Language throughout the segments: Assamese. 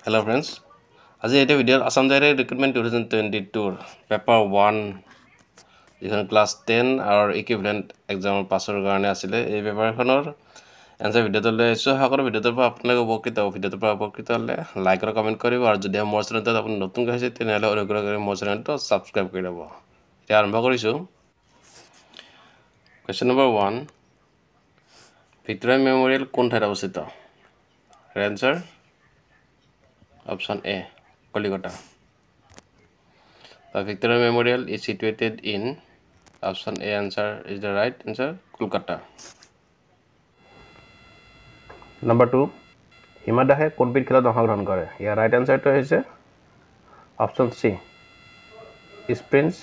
Hello friends. আজি এই ভিডিও আসাম জাইৰে ৰিক্ৰুটমেন্ট 2022 পেপাৰ 1 যিখন ক্লাছ 10 আৰু ইকুইভ্যালেন্ট এক্সামৰ পাছৰ কাৰণে আছিল এই পেপাৰখনৰ এনসাৰ ভিডিওটো লৈ আছো হাকৰ ভিডিওটোৰ পৰা আপোনালোকে উপকৃত ভিডিওটোৰ পৰা উপকৃত হ'লে লাইক আৰু কমেন্ট কৰিব আৰু যদি মোৰ চেনেলটো আপুনি নতুন হৈছে তেনেহলে অনুগ্ৰহ কৰি মোৰ চেনেলটো সাবস্ক্ৰাইব কৰি ল'ব এতিয়া আৰম্ভ কৰিছো কোৱেশ্চন নম্বৰ 1 ভিক্টোৰিয়া মেমৰিয়েল কোন ঠাইত অৱস্থিত answer Option A, Kolkata. The Victoria Memorial is situated in Option A answer is the right answer, Kolkata. Number 2, Hima Dahe কোনবিধ খেলত অংশগ্ৰহণ কৰে ইয়াৰ right answer টো হৈছে Option C, sprints,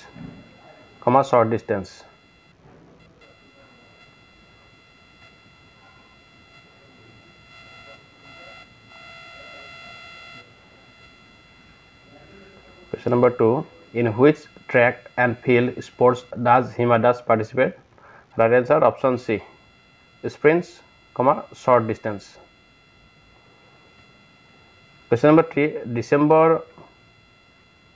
short distance. Question number 2. In which track and field sports does Hima Das participate? Right answer option C. Sprints, short distance. Question number 3. December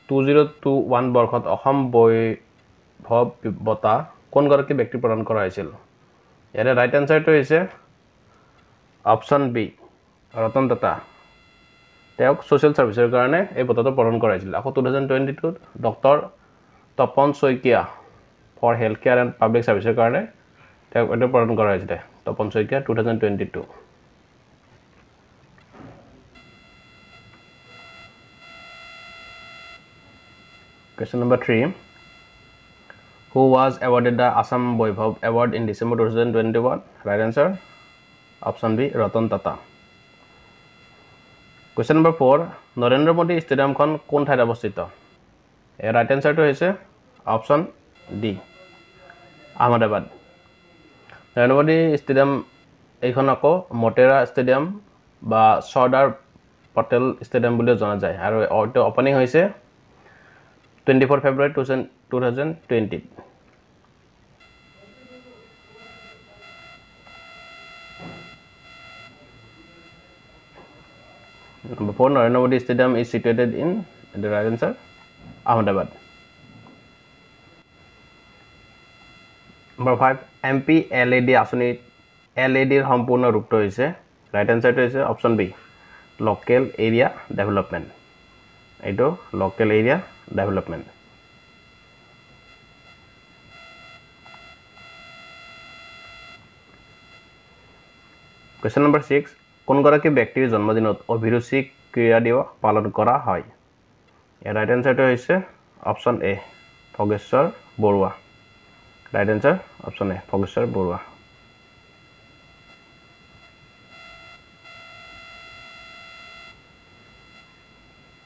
2021 বৰ্ষত অসম বৈভৱ বঁটা কোন গৰাকী ব্যক্তি প্ৰদান কৰা হৈছিল? ইয়াৰ ৰাইট আনসাৰটো হৈছে অপচন বি ৰতন টাটা তেওঁক সোশ্যাল সাৰ্ভিসেৰ কাৰণে এই বঁটাটো প্ৰদান কৰা হৈছিল আকৌ 2022 doctor Tapan Saikia for health care and public সাৰ্ভিসেৰ কাৰণে তেওঁক এটা প্ৰদান কৰা হৈছিল Tapan Saikia 2022 Question number 3 Who was awarded the Assam Vaibhav Award in December 2021? Right answer option B Ratan Tata Question number 4 Narendra Modi Stadium kon kon ঠাইত অৱস্থিত এৰ ৰাইট আনসাৰটো হৈছে option D Ahmedabad Narendra Modi stadium এইখন আকৌ মটেৰা ষ্টেডিয়াম বা সৰ্দাৰ পটেল ষ্টেডিয়াম বুলি জনা যায় আৰু এটো ওপেনিং হৈছে 24 February 2020 Number 4 Narendra Modi Stadium is situated in the right answer Ahmedabad Number 5 MP LED আসনি LED এর সম্পূর্ণ রূপটো হৈছে রাইট আনসারটো হৈছে option B local area development এটো local area development Question number 6 কোন গৰাকী ব্যক্তিৰ জন্মদিনত অভিৰুচি ক্ৰীড়া দিৱস পালন কৰা হয় এৰ ৰাইট আনসাৰটো হৈছে option A Bhogeswar Baruah right answer option A Bhogeswar Baruah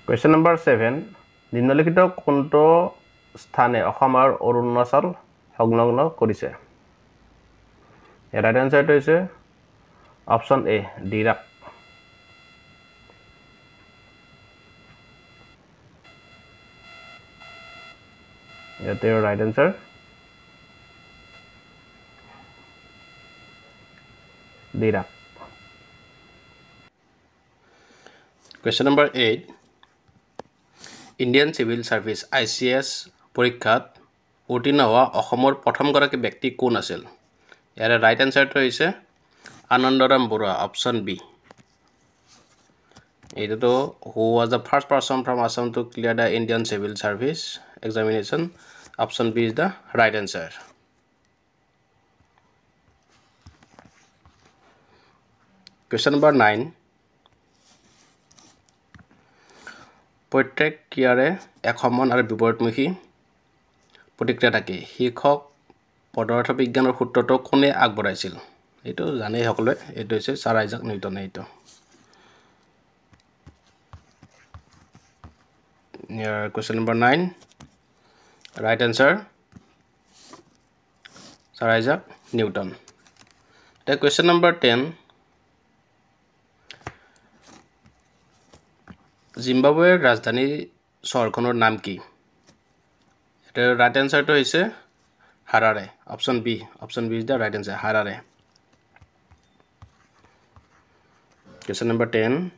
Question number 7 নিম্নলিখিত কোনটো স্থানে অসম আৰু অৰুণাচল সংলগ্ন কৰিছে এৰ ৰাইট আনসাৰটো হৈছে অপশন এ ডিৰাক ইয়াতে right answer Dirak Question number 8 Indian Civil Service ICS পৰীক্ষাত উত্তীৰ্ণ হোৱা অসমৰ প্ৰথম গৰাকী ব্যক্তি কোন আছিল ইয়াৰ ৰাইট আনসাৰটো হৈছে আনন্দৰাম বৰুৱা অপশন বি এইটো who was the first person from Assam to clear the Indian Civil Service examination option B is the right answer Question number 9 প্ৰত্যেক ক্ৰিয়াৰে এক সমান আৰু বিপৰীতমুখী প্ৰতিক্ৰিয়া থাকে শিক্ষক পদাৰ্থ বিজ্ঞানৰ সূত্ৰটো কোনে আগবঢ়াইছিল এটো জানে সকলোৱে এটো হৈছে ছাৰ আইজাক নিউটন এটো Question number 9 right answer Sir Isaac Newton the question number 10 জিম্বাবুৱেৰ ৰাজধানী চহৰখনৰ নাম কি এটা ৰাইট আনসাৰটো হৈছে Harare option B is the right answer Harare Question number 10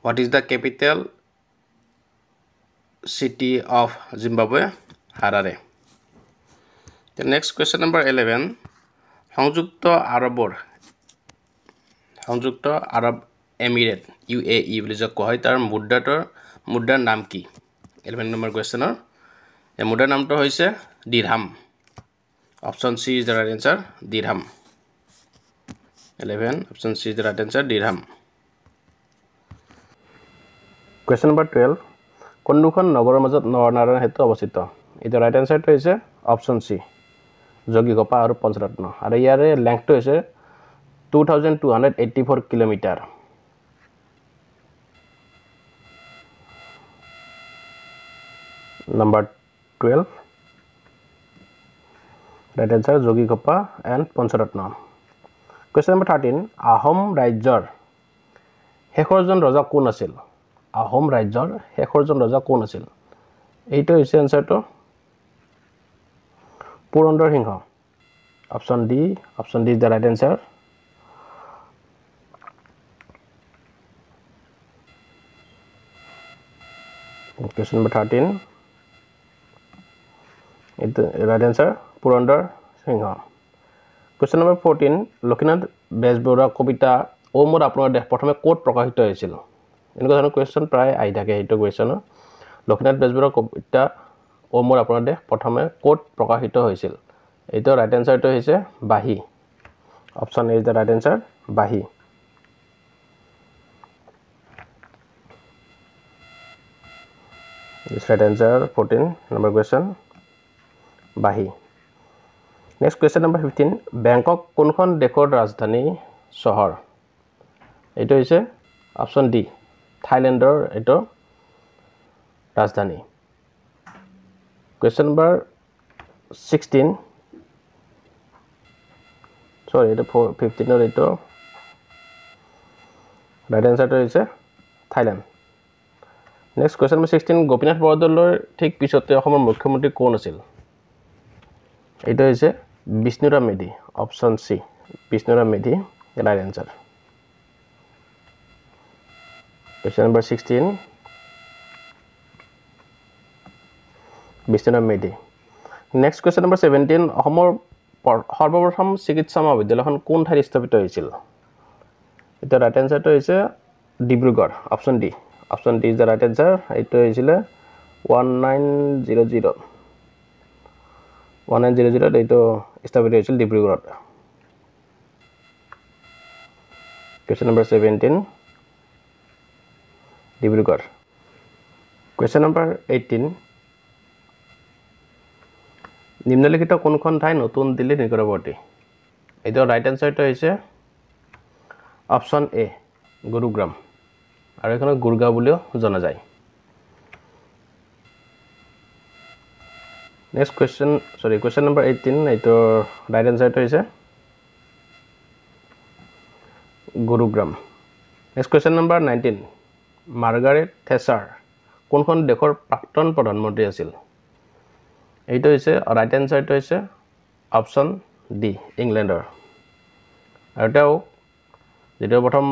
What is the capital city of Zimbabwe? Harare. The next question number 11. সংযুক্ত আৰব এমিৰেট UAE বুলি যে কোৱা হয় তাৰ মুদ্ৰাৰ নাম কি 11 নম্বৰ কোৱেশ্চনৰ এই মুদ্ৰাৰ নামটো হৈছে dirham option C is the right answer dirham 11 option C is the right answer dirham Question number 12 কোন দুখন নগৰৰ মাজত নৰনাৰায়ণ সেতু অৱস্থিত এই ৰাইট আনসাৰটো হৈছে অপচন C যোগীঘোপা আৰু পঞ্চৰত্ন আৰু ইয়াৰে লেংথটো হৈছে 2284 kilometre Number 12 right answer Jogighopa and Panchratna Question number 13 Ahom ৰাজ্যৰ শেষৰজন ৰজা কোন আছিল আহোম ৰাজ্যৰ শেষৰজন ৰজা কোন আছিল এইটো হৈছে আনসাৰটো পুৰন্দৰ সিংহ option D is the right answer Question number 13 the right answer Purandar Singh Question number 14 Lakshminath Bezbaroa কবিতা ও মোৰ আপোনাৰ দেশ প্ৰথমে কোট প্ৰকাশিত হৈছিল এনেকুৱা ধৰণৰ কোৱেশ্চন প্ৰায় আহি থাকে এইটো কোৱেশ্চন লক্ষ্মীনাথ বেজবৰুৱা কবিতা ও মোৰ আপোনাৰ দেশ প্ৰথমে কোট প্ৰকাশিত হৈছিল এইটো ৰাইট আনসাৰটো হৈছে বাহি option A is the right answer বাহি This right answer 14 number question বাহি Next question number 15 Bangkok কোনখন দেশৰ ৰাজধানী চহৰ এইটো হৈছে অপচন D থাইলেণ্ডৰ এটো ৰাজধানী Question number 16 Sorry এটো 15 or এটো right answer টো হৈছে Thailand Next question number 16 Gopinath বৰদলৈৰ ঠিক পিছতে অসমৰ মুখ্যমন্ত্ৰী কোন আছিল এইটো হৈছে Bishnuram Medhi option C Bishnuram Medhi right answer Question number 16 Bishnuram Medhi Next question number 17 অসমৰ সৰ্বপ্ৰথম চিকিৎসা মহাবিদ্যালয়খন কোন ঠাইত স্থাপিত হৈছিল এটা ৰাইট আনসাৰটো হৈছে Dibrugarh option D is the right answer এইটো হৈছিল 1900 এইটো স্থাপিত হৈছিল ডিব্ৰুগড়ত Question number 17 Dibrugarh Question number 18 নিম্নলিখিত কোনখন ঠাই নতুন দিল্লী নিকটৱৰ্তী এইটো ৰাইট আনসাৰটো হৈছে অপচন A গুৰুগ্ৰাম আৰু এখনক গুৰগাঁও বুলিও জনা যায় Next question number 18 এইটো ৰাইট আনসাৰটো হৈছে Gurugram Next question number 19 Margaret Thatcher কোনখন দেশৰ প্ৰাক্তন প্ৰধানমন্ত্ৰী আছিল এইটো হৈছে ৰাইট আনসাৰটো হৈছে অপচন D ইংলেণ্ডৰ আৰু তেওঁ যেটো প্ৰথম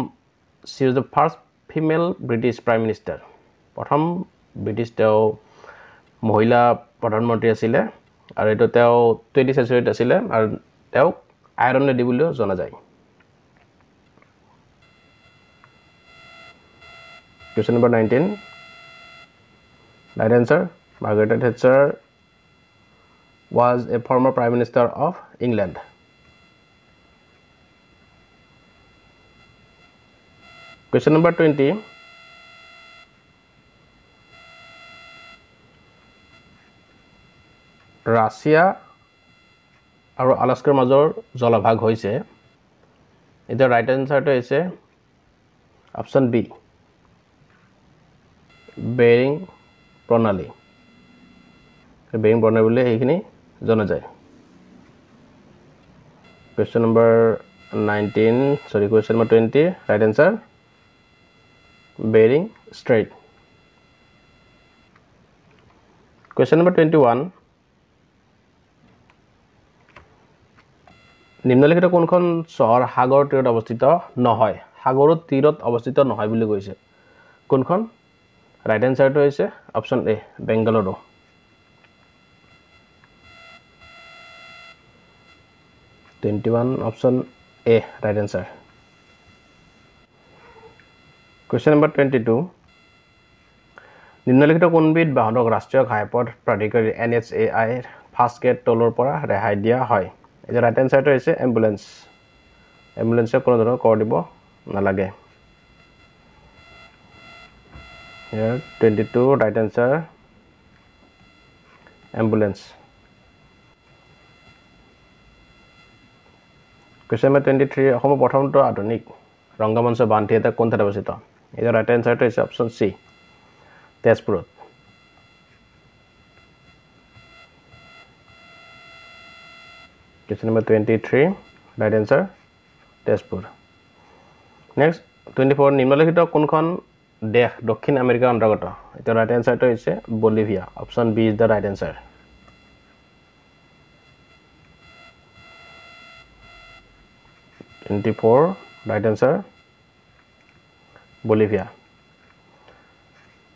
she was the first female British prime minister প্ৰথম ব্ৰিটিছ তেওঁ মহিলা প্ৰধানমন্ত্ৰী আছিল আৰু এটো তেওঁ 20th century আছিল আৰু তেওঁ আইৰন লেডি বুলিও জনা যায় Question number 19 right answer Margaret Thatcher was a former prime minister of England Question number 20 Russia আৰু আলাস্কাৰ মাজৰ জলভাগ হৈছে এটা ৰাইট আনসাৰটো হৈছে অপচন B বেৰিং প্ৰণালী বুলি এইখিনি জনা যায় Question number 20 right answer Bering Strait Question number 21 নিম্নলিখিত কোনখন চহৰ সাগৰ তীৰত অৱস্থিত নহয় সাগৰৰ তীৰত অৱস্থিত নহয় বুলি কৈছে কোনখন ৰাইট এনসাৰটো হৈছে অপচন এ বেংগালুৰু অপচন এ ৰাইট এনসাৰ Question number 22 নিম্নলিখিত কোনবিধ বাহনক ৰাষ্ট্ৰীয় ঘাইপথ প্ৰাধিকৰী NHAI ফাষ্ট গেট টলৰ পৰা ৰেহাই দিয়া হয় এই ৰাইট এনসাৰটো হৈছে এম্বুলেন্সে কোনো ধৰণৰ কৰ দিব নালাগে Here 22 right answer ambulance Question number 23 অসমৰ প্ৰথমটো আধুনিক ৰংগমঞ্চ বান থিয়েটাৰ কোন ঠাইত অৱস্থিত এই ৰাইট এনসাৰটো হৈছে অপচন সি তেজপুৰত Question number 23 right answer Tezpur Next 24 নিম্নলিখিত কোনখন দেশ দক্ষিণ আমেৰিকাৰ অন্তৰ্গত এটা ৰাইট এনসাৰটো হৈছে Bolivia option B is the right answer 24 right answer Bolivia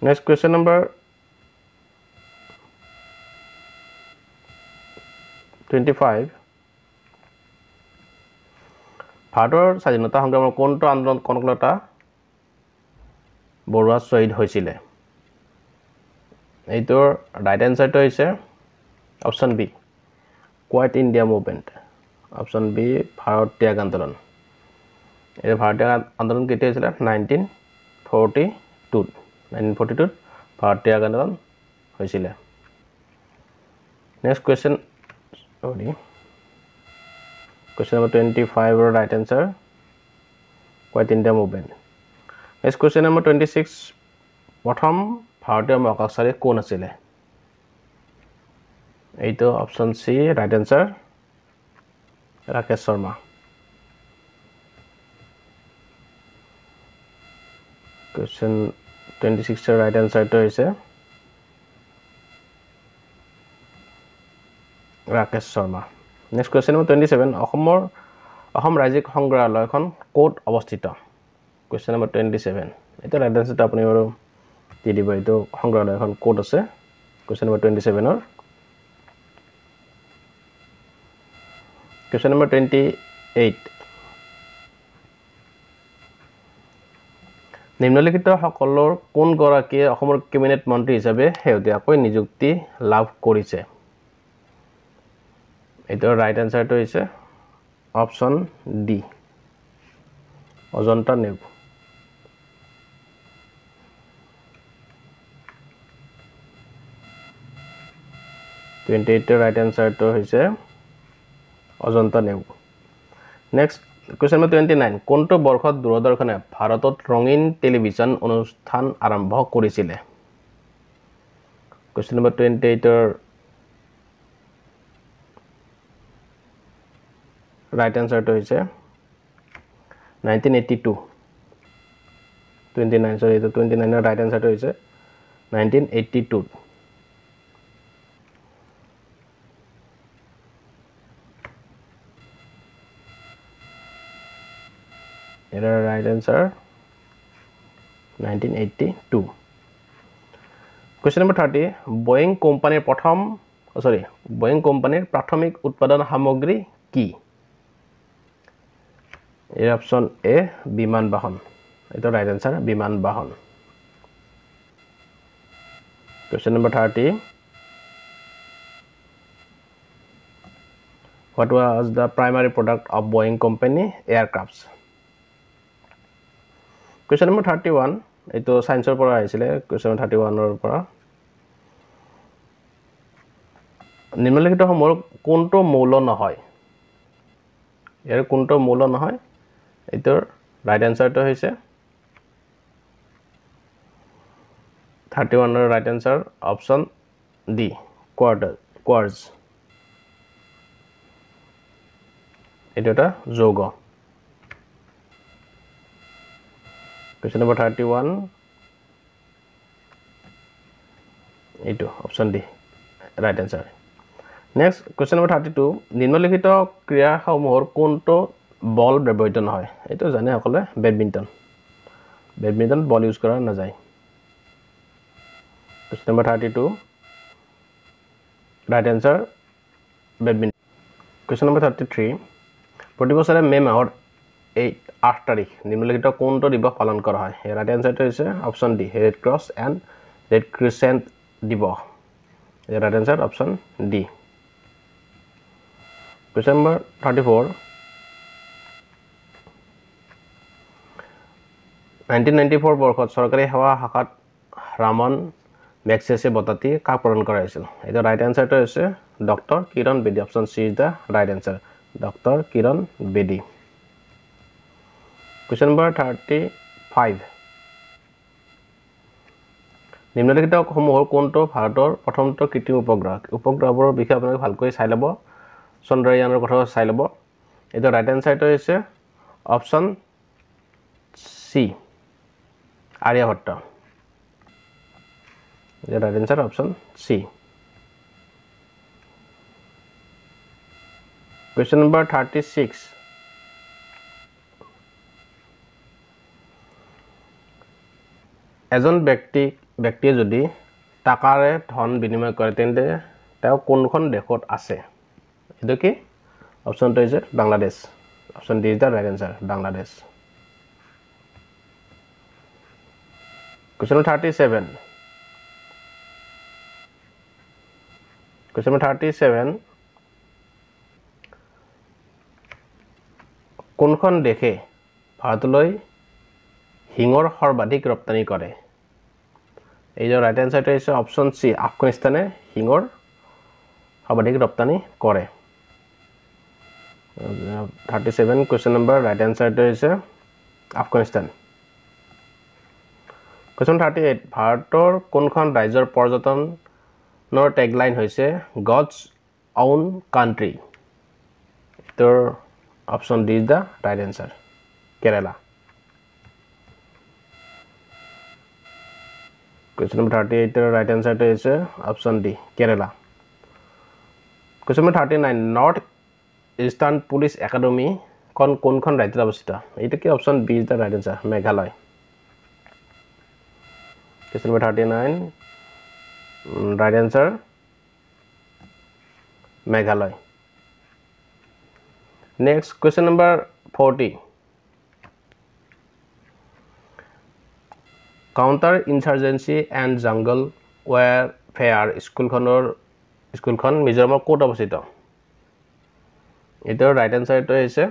Next question number 25 ভাৰতৰ স্বাধীনতা সংগ্ৰামৰ কোনটো আন্দোলন কনকলতা বৰুৱা শহীদ হৈছিল এইটোৰ ৰাইট এনসাৰটো হৈছে option B quit India movement option B Bharat ত্যাগ আন্দোলন এই ভাৰত ত্যাগ আন্দোলন কেতিয়া হৈছিল 1942 ভাৰত ত্যাগ আন্দোলন হৈছিল next question Question number 25 right answer quiet India movement Next question number 26 প্ৰথম ভাৰতীয় মহাকাশচাৰী কোন আছিল এইটো option C right answer Rakesh Sharma Question 26 ৰ ৰাইট এনসাৰটো হৈছে Rakesh Sharma Next question number 27 Assam ৰাজ্যিক সংগ্ৰহালয়খন ক'ত অৱস্থিত Question number 27 এটা ৰাইট এনসাৰটো আপুনি বাৰু দি দিব এইটো সংগ্ৰহালয়খন ক'ত আছে Question number 27 ৰ Question number 28 নিম্নলিখিত সকলৰ কোন গৰাকীয়ে অসমৰ কেবিনেট মন্ত্ৰী হিচাপে শেহতীয়াকৈ নিযুক্তি লাভ কৰিছে এইটোৰ ৰাইট এনসাৰটো হৈছে option D Ajanta Neog 28 right এনসাৰটো হৈছে Ajanta Neog next Question number 29 কোনটো বৰ্ষত দূৰদৰ্শনে ভাৰতত ৰঙীন টেলিভিছন অনুষ্ঠান আৰম্ভ কৰিছিল Question number 28 ৰ right answer to is 1982 29 sorry the 29 right answer to is 1982 error right answer 1982 question number 30 Boeing company Boeing company প্ৰাথমিক উৎপাদন সামগ্ৰী কি এই অপচন এ বিমান বাহন এটা রাইট আনসার বিমান বাহন Question number 30 What was the primary product of Boeing company aircrafts Question number 31 এটো সায়েন্সৰ পৰা আহিছিল Question number 31 ৰ পৰা নিম্নলিখিত সমূহৰ কোনটো মৌল নহয় ইয়াৰ কোনটো মৌল নহয় এটোৰ ৰাইট আনসাৰটো হৈছে 31 ৰ ৰাইট আনসাৰ অপচন ডি কোয়াৰ্টজ এটা যৌগ Question number 31 এইটো option D right answer Next question number 32 নিম্নলিখিত ক্ৰীড়াসমূহৰ কোনটো বল ব্যৱহৃত নহয় এটো জানে সকলে বেডমিন্টন বেডমিণ্টন বল ইউজ কৰা নাযায় question number 32 right answer badminton question number 33 প্ৰতি বছৰে মে মাহৰ 8 তাৰিখ নিম্নলিখিত কোনটো দিৱস পালন কৰা হয় ৰাইট আনসাৰটো হৈছে option D red cross and red crescent দিৱস right answer option D question number 34 1994 বৰ্ষত চৰকাৰী সেৱা শাখাত ৰামন মেগছেছে বঁটাটি কাক প্ৰদান কৰা হৈছিল এটা ৰাইট আনসাৰটো হৈছে doctor Kiran Bedi option C is the right answer doctor Kiran Bedi question number 35 নিম্নলিখিত সমূহৰ কোনটো ভাৰতৰ প্ৰথমটো কৃত্ৰিম উপগ্ৰহৰ বিষয়ে আপোনালোকে ভালকৈ চাই ল'ব চন্দ্ৰয়ানৰ কথা চাই ল'ব এটা ৰাইট আনসাৰটো হৈছে option C Aryabhata The right answer option C. Question number 36. এজন ব্যক্তিয়ে যদি টাকাৰে ধন বিনিময় কৰে তেন্তে তেওঁ কোনখন দেশত আছে এটো কি অপচনটো হৈছে Bangladesh option D is the right answer Bangladesh Question number 37. Question number 37 কোনখন দেশে ভাৰতলৈ হিঙৰ সৰ্বাধিক ৰপ্তানি কৰে এই যে ৰাইট আনসাৰটো হৈছে অপচন সি আফগানিস্তানে হিঙৰ সৰ্বাধিক ৰপ্তানি কৰে 37 question number right answerটো হৈছে আফগানিস্তান question 38 ভাৰতৰ কোনখন ৰাজ্যৰ পৰ্যটনৰ ট্যাগলাইন হৈছে God's own country তোৰ option D is the right answer Kerala question number 38 এর রাইট আনসারটা হচ্ছে option D Kerala question number 39 north eastern police academy কোনখন রাজ্যত অবস্থিত এটা কি option B is the right answer Meghalaya question number 39 right answer Meghalaya next question number 40 counter insurgency and jungle warfare স্কুলখন মিজোৰামৰ কোট অৱস্থিত এটাৰ ৰাইট আনসাৰটো হৈছে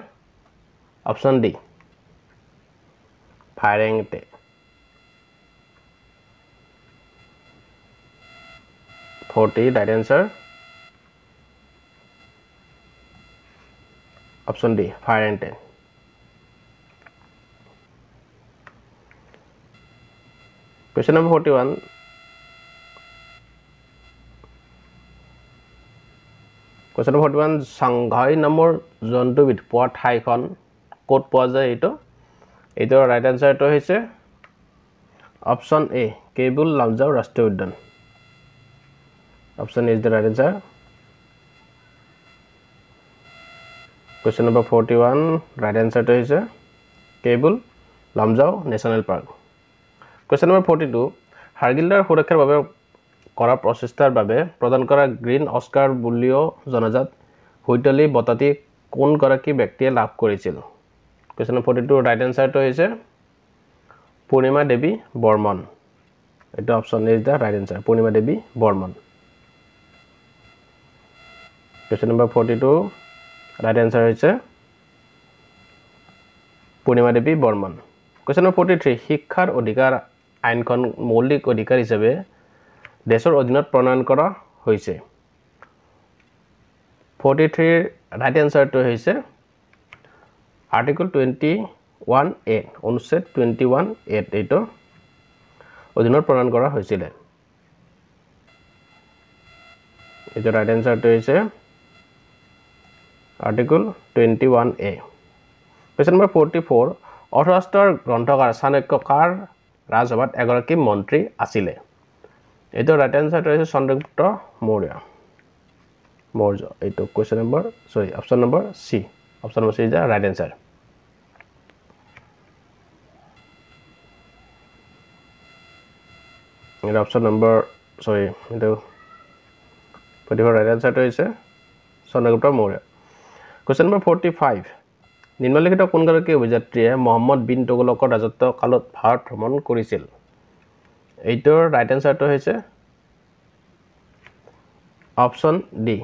option D ফাইৰেংটে 40 right answer option D Firenze question number 41 question number 41 Shanghai নামৰ জন্তুবিধ পোৱা ঠাইখন ক'ত পোৱা যায় এইটো ৰাইট আনসাৰটো হৈছে অপশন এ কেবুল লামজাও ৰাষ্ট্ৰীয় উদ্যান option is the right answer question number 41 right answer to is cable Lamjao national park question number 42 হাৰগিলাৰ সুৰক্ষাৰ বাবে কৰা প্ৰচেষ্টাৰ বাবে প্ৰদান কৰা গ্ৰীণ অস্কাৰ বুলিও জনাজাত হৈতলি বঁটাটি কোন গৰাকী ব্যক্তিয়ে লাভ কৰিছিল question number 42 right answer to is পূৰ্ণিমা দেৱী বৰ্মন এটা option is the right answer Purnima Devi Barman question number 42 right answer is Purnima Devi Barman question number 43 শিক্ষাৰ অধিকাৰ আইনখন মৌলিক অধিকাৰ হিচাপে দেশৰ অধীনত প্ৰণয়ন কৰা হৈছে 43 right answer to হৈছে article 21A অনুচ্ছেদ 21A এইটো অধীনত প্ৰণয়ন কৰা হৈছিল এইটো right answer to হৈছে article 21A question number 44 অৰ্থশাস্ত্ৰৰ গ্ৰন্থকাৰ চাণক্যকাৰ ৰাজসভাত এগৰাকী মন্ত্ৰী আছিলে এইটো ৰাইট আনসাৰটো হৈছে চন্দ্ৰগুপ্ত মৌৰ্য এইটো question number option number C option number C is the right answer এটা অপশন নম্বৰ সৰি এইটো 44 ৰাইট আনসাৰটো হৈছে চন্দ্ৰগুপ্ত মৌৰ্য কোৱেশ্চন নম্বৰ 45 নিম্নলিখিত কোনগৰাকী অভিযাত্ৰীয়ে মোহাম্মদ বিন তুগলকৰ ৰাজত্ব কালত ভাৰত ভ্ৰমণ কৰিছিল এইটোৰ ৰাইট আনসাৰটো হৈছে option D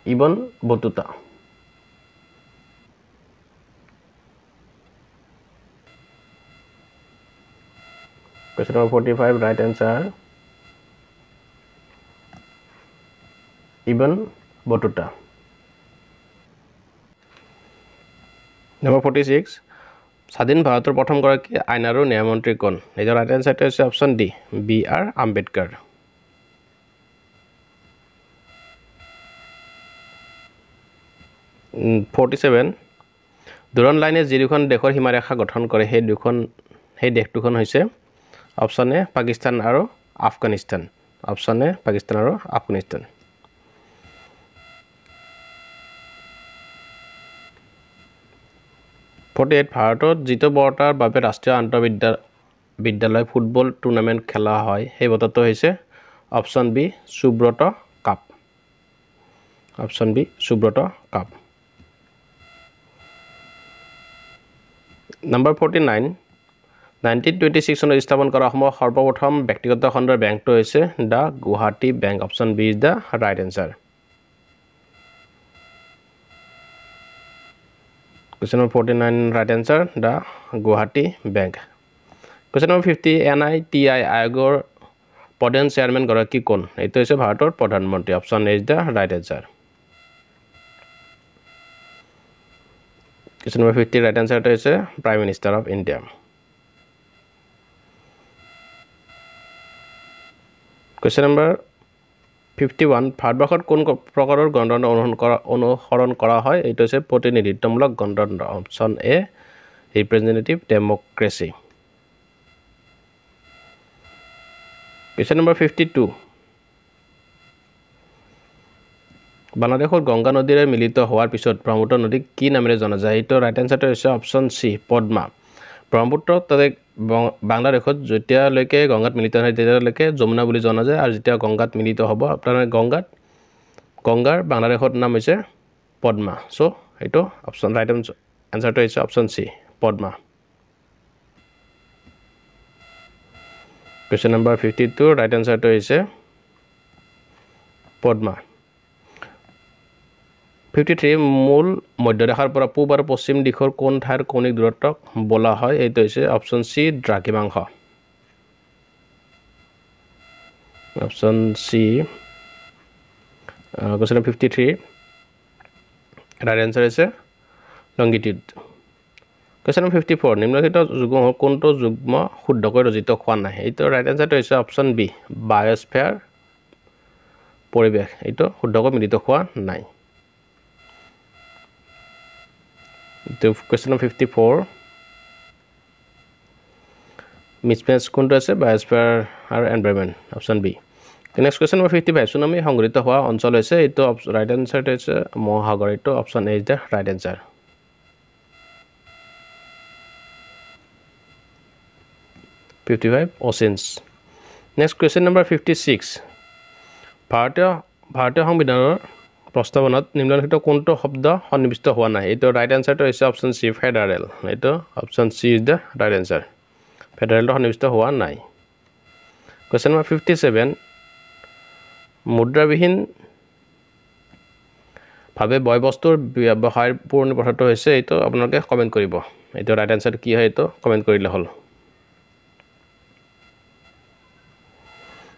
Ibn Battuta Question number 45, right answer. Ibn Battuta. Number 46. স্বাধীন ভাৰতৰ প্ৰথম গৰাকী আইন আৰু ন্যায়মন্ত্ৰী কোন এইটো ৰাইট আনসাৰটো হৈছে অপশন ডি বি.আৰ. আম্বেদকাৰ 47 দুৰণ লাইনে যি দুখন দেশৰ সীমাৰেখা গঠন কৰে সেই দেশ দুখন হৈছে অপশন এ পাকিস্তান আৰু আফগানিস্তান অপশন এ পাকিস্তান আৰু আফগানিস্তান 48 ভাৰতত জিতো বৰ্তাৰ বাবে ৰাষ্ট্ৰীয় আন্তঃবিদ্যালয় ফুটবল টুৰ্নামেণ্ট খেলা হয় সেই বঁটাটো হৈছে option B Subroto cup option B Subroto cup Number 49 1926 চনত স্থাপন কৰা অসমৰ সৰ্বপ্ৰথম ব্যক্তিগত খণ্ডৰ বেংকটো হৈছে the Guwahati bank option B is the right answer Question number 49 right answer the Guwahati Bank Question number 50 NITI আয়োগৰ প্ৰধান চেয়াৰম্যান গৰাকী কোন এইটো হৈছে ভাৰতৰ প্ৰধানমন্ত্ৰী option A is the right answer Question number 50 right answer to is Prime Minister of India. Question number 51 ভাৰতবৰ্ষত কোন প্ৰকাৰৰ গণতন্ত্ৰ অনুসৰণ কৰা হয় এইটো হৈছে প্ৰতিনিধিত্বমূলক গণতন্ত্ৰ option A representative democracy Question number 52 বাংলাদেশৰ গংগা নদীৰে মিলিত হোৱাৰ পিছত ব্ৰহ্মপুত্ৰ নদীক কি নামেৰে জনা যায় এইটো ৰাইট আনসাৰটো হৈছে অপশন সি পদ্মা ব্ৰহ্মপুত্ৰ ততে বাংলাদেশত যেতিয়ালৈকে গংগাত মিলিত হয় তেতিয়ালৈকে যমুনা বুলি জনা যায় আৰু যেতিয়া গংগাত মিলিত হ'ব আপোনাৰ গংগাৰ বাংলাদেশৰ নাম হৈছে পদ্মা সো এইটো অপশন ৰাইট আনসাৰটো হৈছে option C Padma Question number 52 right answer to is Padma 53 মূল মধ্যৰেখাৰ পৰা পূব আৰু পশ্চিম দিশৰ কোন ঠাইৰ কৌণিক দূৰত্বক বলা হয় এইটো হৈছে option C দ্ৰাঘিমাংশ option C Question 53 right answer is longitude Question 54 নিম্নলিখিত যুগ্ম কোনটো যুগ্ম শুদ্ধকৈ ৰচিত হোৱা নাই এইটো ৰাইট আনসাৰটো হৈছে অপশন বি বায়োস্ফিয়াৰ পৰিবেশ এইটো শুদ্ধকৈ মিলিত হোৱা নাই The question of 54 mismatch কোনটো আছে biosphere আৰু environment option B The next question number 55 tsunami সংঘটিত হোৱা অঞ্চল হৈছে এইটো right answer হৈছে মহাসাগৰ এইটো option A is the right answer oceans Next question number 56 ভাৰতীয় সংবিধানৰ প্ৰস্তাৱনাত নিম্নলিখিত কোনটো শব্দ সন্নিৱিষ্ট হোৱা নাই এইটো ৰাইট আনসাৰটো হৈছে অপশন সি ফেডাৰেল এইটো option C is the right answer ফেডাৰেলটো সন্নিৱিষ্ট হোৱা নাই Question number 57 মুদ্ৰাবিহীন ভাবে বয় বস্তুৰ ব্যৱহাৰ পূৰ্ণ পথটো হৈছে এইটো আপোনালোকে কমেন্ট কৰিব এইটো ৰাইট আনসাৰ কি হয় এইটো কমেন্ট কৰিলে হল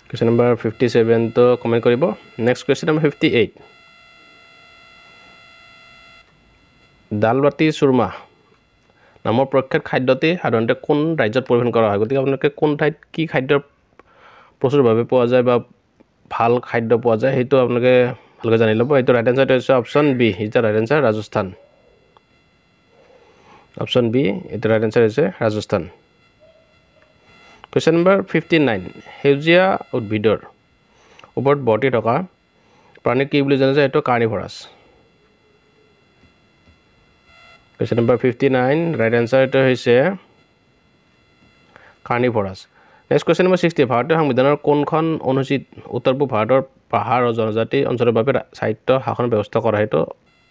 Question number 57 to comment কৰিব Next question number 58 দালবাটি চুৰমা নামৰ প্ৰখ্যাত খাদ্যটি সাধাৰণতে কোন ৰাজ্যত পৰিৱেশন কৰা হয় গতিকে আপোনালোকে কোন ঠাইত কি খাদ্য প্ৰচুৰভাৱে পোৱা যায় বা ভাল খাদ্য পোৱা যায় হেতু আপোনালোকে ভালকৈ জানি ল'ব এইটো ৰাইট আনসাৰটো হৈছে option B is the right answer Rajasthan option B এইটো ৰাইট আনসাৰ হৈছে ৰাজস্থান Question number 59 হেউজিয়া উদ্ভিদৰ ওপৰত বৰ্তি থকা প্ৰাণী কি বুলি জনা যায় এটো কাৰ্নিভৰাছ Question number 59 right answer এটো হৈছে কাৰ্নিভৰাছ নেক্সট কুৱেশ্যন নম্বৰ 60 ভাৰতীয় সংবিধানৰ কোনখন অনুচ্ছেদ উত্তৰ পূব ভাৰতৰ পাহাৰ আৰু জনজাতি অঞ্চলৰ বাবে সাহিত্য শাসন ব্যৱস্থা কৰা সেইটো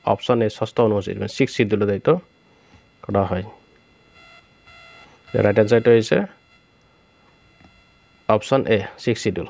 অপশ্যন এ ষষ্ঠ অনুচ্ছেদ মানে 6 শিডিউলত এইটো কৰা হয় ৰাইট এনসাৰটো হৈছে অপশ্যন এ 6 শিডিউল